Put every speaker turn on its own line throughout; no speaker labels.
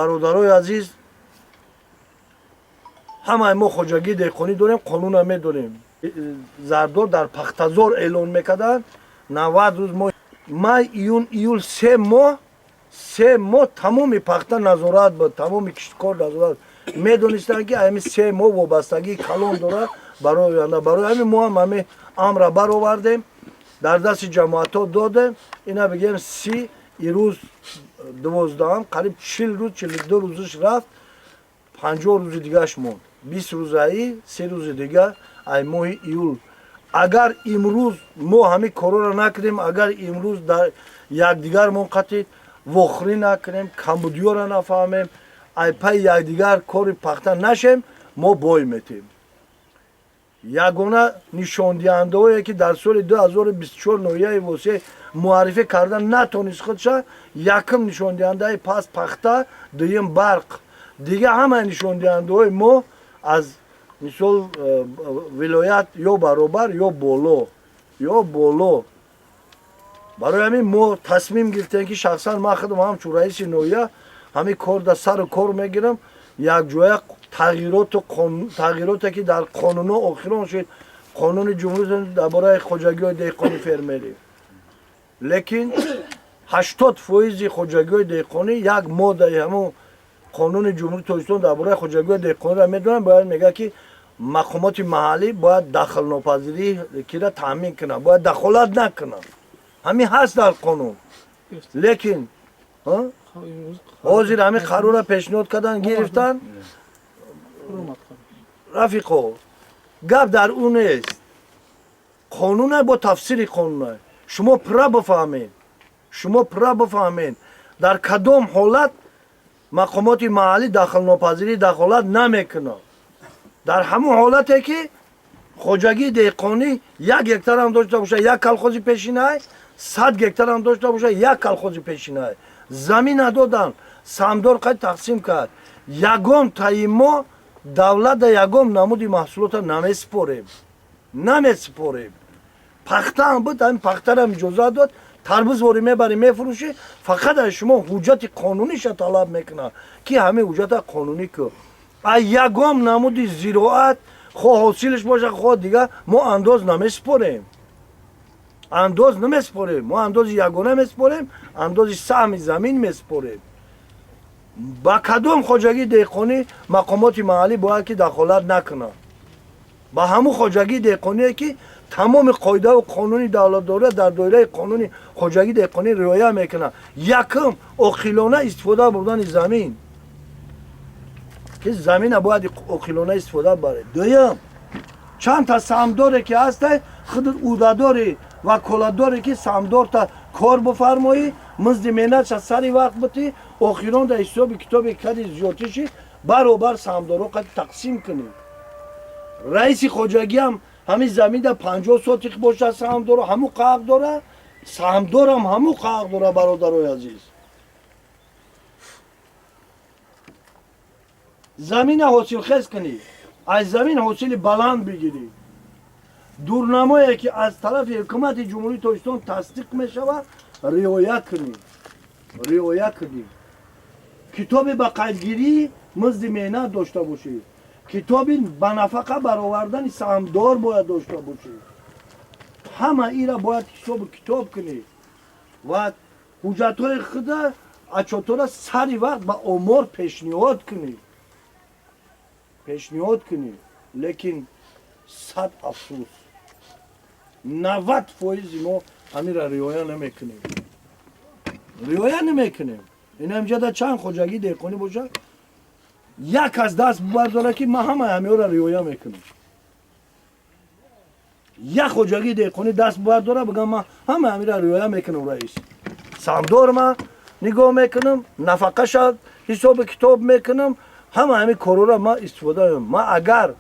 бародарои азиз, ҳамаи мо хоҷагии деҳқонӣ дорем, қонуна медонем. Зардор дар пахтазор эълон мекарданд 90 рӯз май, июн, июл 3 моҳ тамоми пахта назорат буд, тамоми киштикор назорат. Медонистанд ки ҳамин 3 моҳ вобастагии калон дорад барои оянда. Барои ҳамин мо ҳам ҳамин амра баровардем, дар дасти ҷамоатҳо додем. Ина бигем 30, ирӯз 12, қариб 40 рӯз, 42 рӯзиш рафт, 50 рӯзи дигааш монд. 20 рӯзаи 3 рӯзи дига ай моҳи июл. Агар имрӯз мо ҳамин корора накунем, агар имрӯз дар якдигармон қатӣ вохӯрӣ накунем, камбудиёро нафаҳмем, ай пай якдигар кори пахта нашем, мо бой метем. Ягона нишондиҳандаҳое ки дар соли 2024 ноҳияи восеъ муаррифӣ карда натонист худша, якум нишондиҳандаи пас пахта, дуюм барқ. Дига ҳамаи нишондиҳандаҳои мо аз мисол вилоят ё баробар ё боло. Барои ҳамин мо тасмим гирифтем ки шахсан ман худам ҳамчун раиси ноҳия ҳамин кор да сару кор мегирам, якҷоя тағйироте ки дар қонунҳо охирон шуд, қонуни ҷумҳурӣ дар бораи хоҷагиҳои деҳқони фермерӣ. Лекин 80% хоҷагиҳои деҳқонӣ як моддаи ҳамон қонуни ҷумҳурии Тоҷикистон дар бораи хоҷагиҳои деҳқониро медонанд. Бояд мегӯяд ки мақомоти маҳаллӣ бояд дахлнопазирикиро таъмин кунанд, бояд дахолат накунанд. ҳамин ҳаст дар қонун. Лекин ҳозир ҳамин қарора пешниҳод кардан гирифтан. рафиқо, гап дар ӯ нест. қонуне бо тафсири қонуне. Шумо пура бифаҳмед дар кадом ҳолат мақомоти маҳаллӣ дахлнопазирӣ дахолат намекунад. Дар ҳамон ҳолате ки хоҷагии деҳқонӣ 1 гектарам дошта бошад, як колхози пешинай, 100 гектарам дошта бошад, як колхози пешинай. Замина додан, самдор қайд тақсим кард. Ягон таи мо давлат да ягон намуди маҳсулота намесупорем. Пахтаам буд, ҳамин пахтарам иҷозат дод, тарбуз вори мебари мефурӯшӣ, фақат аз шумо ҳуҷҷати қонуниша талаб мекунад ки ҳамин ҳуҷҷата қонунӣ ку. Аз ягон намуди зироат хоҳ ҳосилиш бошад, хоҳ дигар, мо андоз намесупорем. Мо андози ягона месупорем, андози саҳми замин месупорем. ба кадом хоҷагии деҳқонӣ мақомоти маҳаллӣ бояд ки дахолат накунад? ба ҳамун хоҷагии деҳқоние ки тамоми қоидаву қонуни давлатдора дар доираи қонуни хоҷагии деҳқонӣ риоя мекунад. Якум, оқилона истифода бурдани замин. ки замина бояд оқилона истифода баред. Дуюм, чандта самдоре ки ҳасте, худ ӯҳдадори ваколатдоре ки самдорта кор бифармоӣ, мизди меҳнатша сари вақт битӣ, охирон дар ҳисоби китоби кади зиёдтиши баробар самдорҳо қад тақсим кунӣ. раиси хоҷагиам ҳамин заминда 50 сотик бошад, саҳмдоро ҳамун қақ дорад, саҳмдорам ҳамун қақ дорад. бародарои азиз, замина ҳосилхез кунӣ, аз замин ҳосили баланд бигирӣ. дурнамое ки аз тарафи ҳукумати ҷумҳурии Тоҷикистон тасдиқ мешавад, риоя кунӣ. китоби ба қайдгирии мизди меҳнат дошта бошед. китоби ба нафақа баровардани саҳмдор бояд дошта бошед. ҳама ира бояд ҳисобу китоб кунед ва ҳуҷҷатҳои худа ачотора сари вақт ба омор пешниҳод кунед. Лекин 100 афсӯс 90% мо ҳамира риоя намекунем. ин ҳамҷада чанд хоҷагии деҳқонӣ бошад, як аз даст бардора ки ман ҳамаи ҳамиҳоро риоя мекунам. як хоҷагии деҳқонӣ даст бардора бигам ман ҳамаи ҳамиро риоя мекунам. раис самдор ман нигоҳ мекунам, нафақаша ҳисоби китоб мекунам, ҳамаи ҳамин корора ман истифода мекунам. ман агар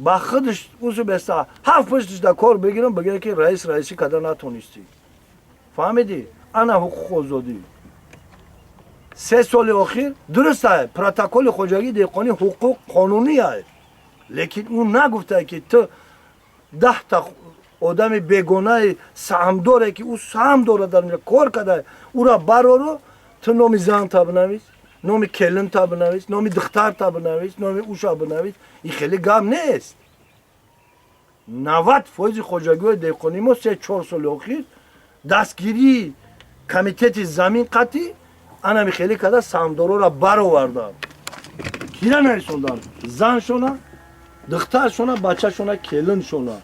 ба худш усубеста 7 пуштишда кор бигирам, бигӯям ки раиси када натонистӣ. фаҳмидӣ? ана ҳуқуқ озодӣ. 3 соли охир дуруст ай протоколи хоҷагии деҳқонӣ ҳуқуқ қонунӣ ай, лекин ӯ нагуфтае ки ту 10 та одами бегонаи саҳмдоре ки ӯ саҳм дорад дар кор када, ӯро бароро ту номи занта бинавис, نام کلن تا بنویس، نام دختر تا بنویس، نام اوشا بنویس. این خیلی گم نیست. 90% خوجگی دهقانی ما 3-4 سال اخیر دستگیری کمیته زمین قطعی انا خیلی کده سامدارو را برآوردن. کیرا نرسوندن؟ زنشونا، دخترشونا، بچه‌شونا، کلنشونا.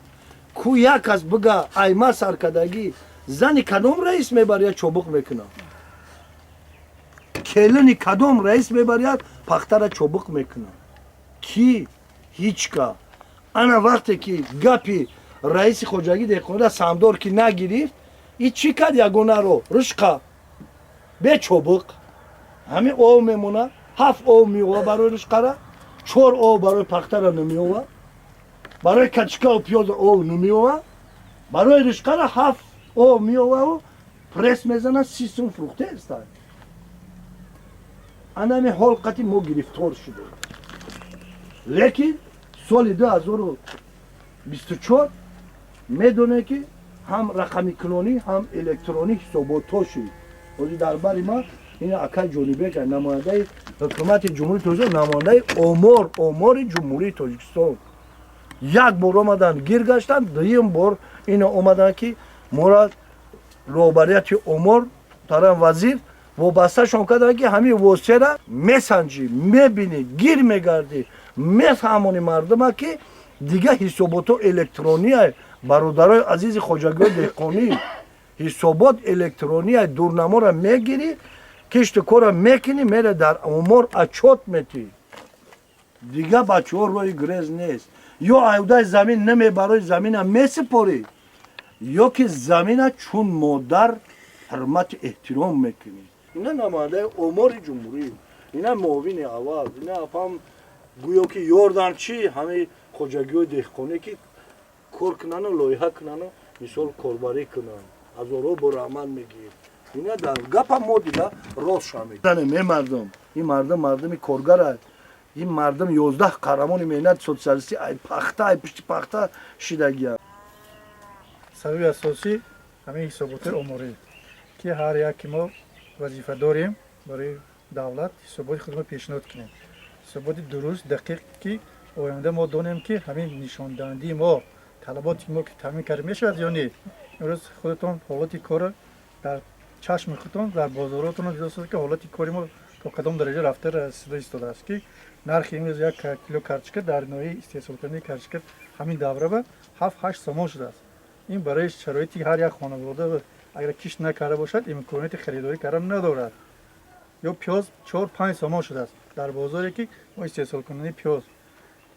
کو یک از بگه ایما سرکدگی زنی کدوم رئیس میبرید چوبک میکنه. کلنی کدوم رئیس میبرید پخته را چوبک میکنه. کی؟ هیچ که. انا وقتی که گپی رئیس خوجگی دهقانی سامدار که نگیرید ای چی کرد یگونه رو رشقه به چوبک همین او میمونه 7 او میوه برای رشقه را 4 او برای پخته را نمیوه برای کچکا و پیاز او نمیوه برای رشقه را 7 او میوه و پرس میزنه 30 سون فروخته است. انا می حال قطعی ما گرفتار شده. لیکن سال 2024 میدونه که هم رقمی کلونی هم الکترونیک ثبات شد. ولی درباره ما این اکای جونیبک نماینده حکومت جمهوری تاجیکستان نماینده امور جمهوری تاجیکستان یک بار آمدن گیر گشتن دوم بار این اومدن که مراد رهبریت امور طرف وزیر وابسته شون کردن که همین واسطه را میسنجی میبینی گیر میگردی میفهمونی مردم که دیگه حسابات الکترونی برادرای عزیز خوجگی دهقانی حسابات الکترونی دورنما را میگیری کشت کار میکنی میره در امور اچوت میتی دیگه بچه ها روی گریز نیست یا عهده زمین نمیبرای زمین هم میسپاری یا که زمین چون مادر حرمت احترام میکنی. اینا نماینده امور جمهوری اینا معاون اول اینا افهم گویا که یاردن چی همه خوجگی دهقانی که کار کنن و لایحه کنن و مثال کاربری کنن از اون رو بر عمل میگیر اینا در گپ ما دیگه راست شامید این مردم کارگر این مردم 11 قهرمان ملت سوسیالیستی ای پشت پخته شدگی
سبب اساسی همین حسابات اموری که هر یک ما وظیفه داریم برای دولت حسابات خودمون پیشنهاد کنیم حسابات درست دقیق که آینده ما دونیم که همین نشان دهنده ما طلبات ما که تامین کرده میشود یا نه. امروز خودتون حالت کار در چشم خودتون در بازاراتون دیده است که حالت کاری ما تا کدام درجه رفته رسیده ایستاده است که نرخ امروز 1 کیلو کرچکه در نوع استحصال کننده کرچکه همین دوره به 7-8 سوم شده است. این برای شرایطی هر یک خانواده اگر کشت نکرده باشد امکانات خریداری کردن ندارد. یا پیاز 4-5 سوم شده است در بازاری که ما استحصال کننده پیاز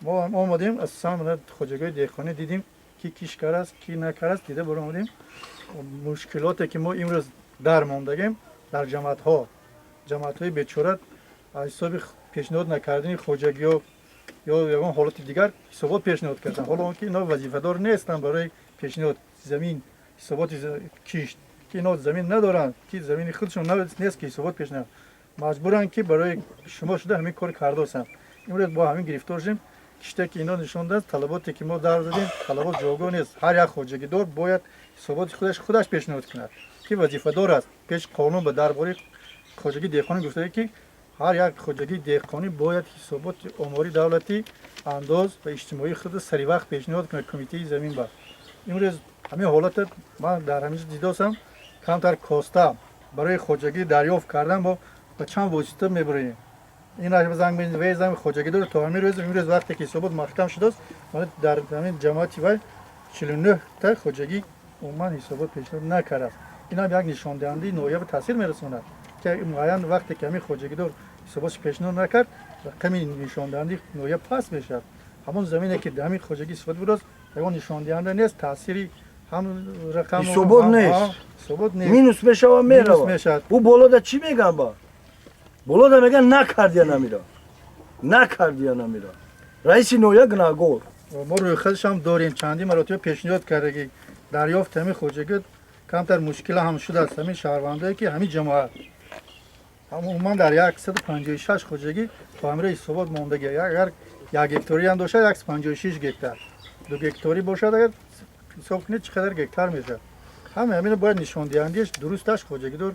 ما آمدیم از سمت خوجگی دهقانی دیدیم کی کیش کرده است کی نکرده است دیده برو آمدیم مشکلاتی که ما امروز در ماندگیم در جماعت های بیچاره از حساب پیشنهاد نکردن خوجگی ها یا یگان حالت دیگر حسابات پیشنهاد کردن حالا که اینا وظیفه دار نیستن برای پیشنهاد زمین حسابات کیشت که اینا زمین ندارن که زمین خودشون نیست که حسابات پیشنهاد مجبورن که برای شما شده همین کار کرده هستند. امروز با همین گرفتار شدیم کشته که اینا نشون داد طلباتی که ما در دادیم طلبات جایگاه نیست هر یک خوجگی دار باید حسابات خودش پیشنهاد کند که وظیفه دار است پیش قانون به درباره خوجگی دهقانی گفته که هر یک خوجگی دهقانی باید حسابات اموری دولتی انداز و اجتماعی خود سری وقت پیشنهاد کنه کمیته زمین با امروز همین حالت من در همین دیدم کمتر کاسته برای خوجگی دریافت کردن با چند واسطه میبریم این اگه زنگ بزنیم زمین خوجگی داره تا همین روز امروز وقتی که حسابات محکم شده است ما در همین جماعتی و 49 تا خوجگی عموما حسابات پیشنهاد نکرده است اینا یک نشان دهنده نوعیت تاثیر میرسونه که معین وقتی که همین خوجگی دار حسابات پیشنهاد نکرد رقم نشان دهنده نوعیت پس میشه همون زمینی که همین خوجگی استفاده بود اون نشان دهنده نیست تأثیری هم رقم
ثبات نیست مینوس میشه و میره او بالا چی میگن با بالا میگن نکردی نمیره رئیس نویا گناهگار
ما روی خودش هم داریم چندی مراتب پیشنهاد کرده که دریافت همین خوجگی کمتر مشکل هم شده است همین شهروندایی که همین جماعت عموما در 156 خوجگی تا همین حسابات ماندگی اگر 1 هکتاری هم داشته 156 هکتار 2 هکتاری باشد اگر حساب کنید چقدر هکتار میشه همین باید نشان دهندهش درستش خوجگی دار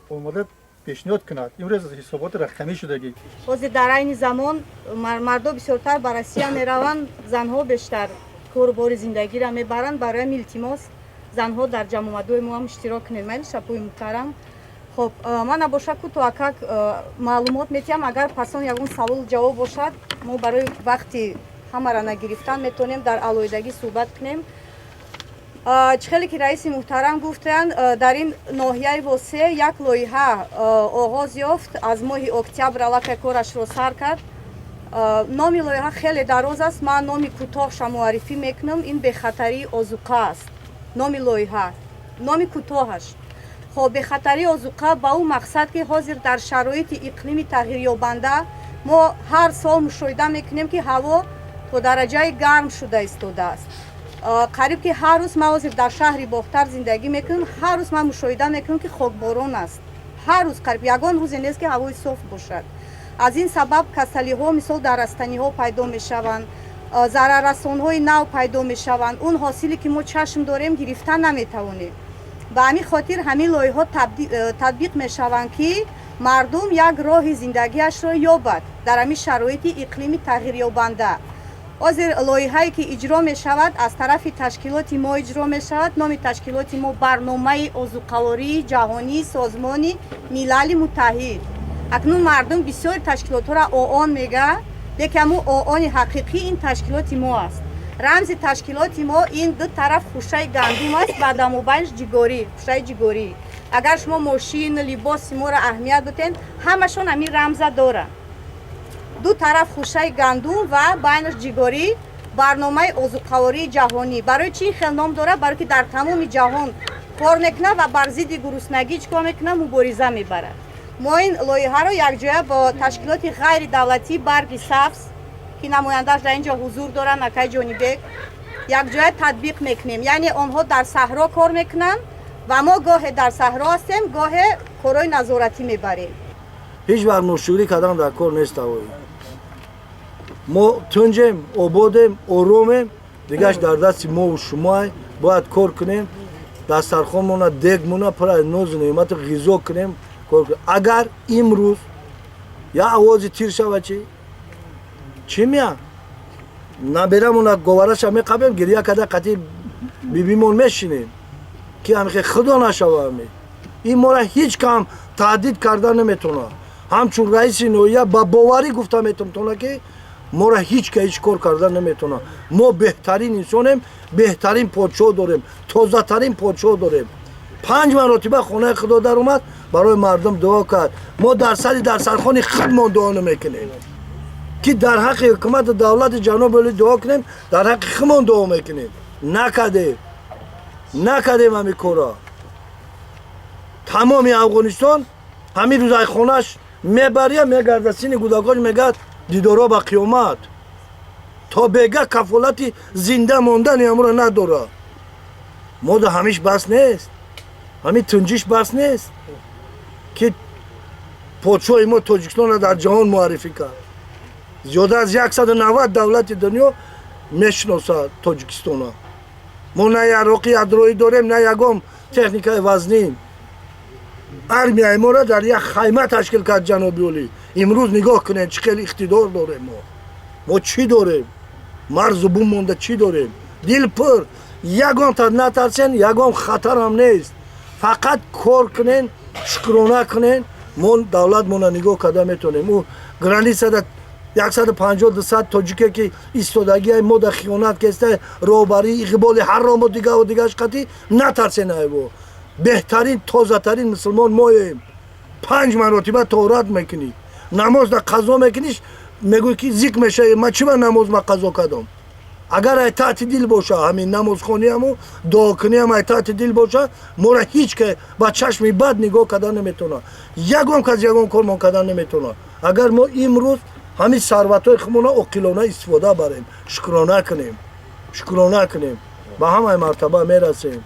اومده пешниҳод кунад. имрӯз ҳисоботи рақамӣ шудагӣ.
ҳозир дар айни замон мардо бисёртар ба Россия мераванд, занҳо бештар корбори зиндагиро мебаранд. барои илтимос занҳо дар ҷамъомадҳои мо ҳам иштирок кунед. майли шабҳои муҳтарам, хоб ман набошад кӯтоҳакак маълумот метиҳам. агар пасон ягон савол ҷавоб бошад, мо барои вақти ҳамаро нагирифтан метавонем дар алоҳидагӣ суҳбат кунем. чихеле ки раиси муҳтарам гуфтанд, дар ин ноҳияи восе як лоиҳа оғоз ёфт, аз моҳи октябр аллакай корашро сар кард. номи лоиҳа хеле дароз аст, ман номи кӯтоҳша муаррифӣ мекунам. ин бехатарии озуқа аст. номи лоиҳа, номи кӯтоҳаш. хоб бехатарии озуқа ба ӯ мақсад ки ҳозир дар шароити иқлими тағйирёбанда мо ҳар сол мушоҳида мекунем ки ҳаво то дараҷаи гарм шуда истодааст. қариб ки ҳар рӯз ман ҳозир дар шаҳри Бохтар зиндагӣ мекунам, ҳар рӯз ман мушоҳида мекунам ки хокборон аст. ҳар рӯз қариб ягон рӯзе нест ки ҳавои соф бошад. аз ин сабаб касалиҳо мисол дар растаниҳо пайдо мешаванд, зараррасонҳои нав пайдо мешаванд. он ҳосиле ки мо чашм дорем гирифта наметавонем. ба ҳамин хотир ҳамин лоиҳаҳо татбиқ мешаванд ки мардум як роҳи зиндагиашро ёбад дар ҳамин шароити иқлими тағйирёбанда. ҳозир лоиҳае ки иҷро мешавад аз тарафи ташкилоти мо иҷро мешавад. номи ташкилоти мо барномаи озуқавории ҷаҳонии созмони милали муттаҳид. акнун мардум бисёри ташкилотҳоро оон мегӯяд, лекин ҳамуноони ҳақиқӣ ин ташкилоти мо аст. рамзи ташкилоти мо ин ду тараф хушаи гандум аст ва дамобайнш ҷигорӣ, хушаи ҷигорӣ. агар шумо мошин либоси моро аҳамият бутен, ҳамашон ҳамин рамза доранд. ду тараф хушаи гандум ва байнаш ҷигорӣ, барномаи озуқавории ҷаҳонӣ. барои чӣ ин хел ном дорад? барои ки дар тамоми ҷаҳон кор мекунад ва бар зидди гуруснагӣ чӣ кор мекунад? мубориза мебарад. мо ин лоиҳаро якҷоя бо ташкилоти ғайридавлатӣ барги сабз ки намояндаш дар ин ҷо ҳузур доранд, акай ҷонибек, якҷоя татбиқ мекунем. яъне онҳо дар саҳро кор мекунанд ва мо гоҳе дар саҳро ҳастем, гоҳе корҳои назоратӣ мебарем.
ҳеҷ вақт ношугирӣ кардан дар кор нест. мо тунҷем, ободем, оромем, дигаш дар дасти мову шумоай. бояд кор кунем, дастархонмона дег мона пура нозу неъмату ғизо кунем. агар имрӯз я овози тир шава чӣ мея наберамона говараша меқабем, гирья када қатъи бибимон мешинем ки ҳамихе худо нашаваме. ин мора ҳеҷ кам таҳдид карда наметавонад. ҳамчун раиси ноҳия ба боварӣ гуфта метавонад ки мора ҳеҷ ка ҳеҷ кор карда наметавонад. мо беҳтарин инсонем, беҳтарин подшоҳ дорем, тозатарин подшоҳ дорем. 5 маротиба хонаи худо даромад, барои мардум дуо кард. мо дар сархони худмон дуо намекунем ки дар ҳаққи ҳукумати давлати ҷаноби олӣ дуо кунем, дар ҳаққи худмон дуо мекунем. накардем ҳамин корро. тамоми Афғонистон ҳамин рӯзай хонааш мебария мегарда сини гудакош мегӯяд дидоро ба қиёмат. то бега кафолати зинда мондани ҳамро надорад. мо да ҳамиш бас нест, ҳамин тунҷиш бас нест ки подшоҳи мо Тоҷикистонро дар ҷаҳон муаррифӣ кард. зиёда аз 190 давлати дунё мешиносад Тоҷикистоно. мо на яроқи ядроӣ дорем, на ягон техникаи вазнин. армияи моро дар як хайма ташкил кард ҷаноби олӣ. имрӯз нигоҳ кунед чӣ хел иқтидор дорем мо чӣ дорем? марзу бум монда чӣ дорем? дилпур, ягон натарсен, ягон хатарам нест. фақат кор кунен, шукрона кунен, мо давлатмона нигоҳ карда метавонем. ӯ границада 150-200 тоҷике ки истодагиаи мо да хиёнат кеста, роҳбарӣ, иқболи ҳарромо дигаву дигаш қатӣ натарсен. айво беҳтарин тозатарин мусулмон моем. 5 маротиба тоҳорат мекунӣ, намоз да қазо мекуниш, мегӯй ки зик мешавӣ, ман чӣ ба намоз ма қазо кардам? агар ай таъти дил боша, ҳамин намозхониаму дуокуниам ай таъти дил боша, мора ҳеҷ ка ба чашми бад нигоҳ карда наметавонад. ягон кас ягон кормон карда наметавонад. агар мо имрӯз ҳамин сарватҳои худмонро оқилона истифода барем, шукрона кунем, ба ҳамаи мартаба мерасем.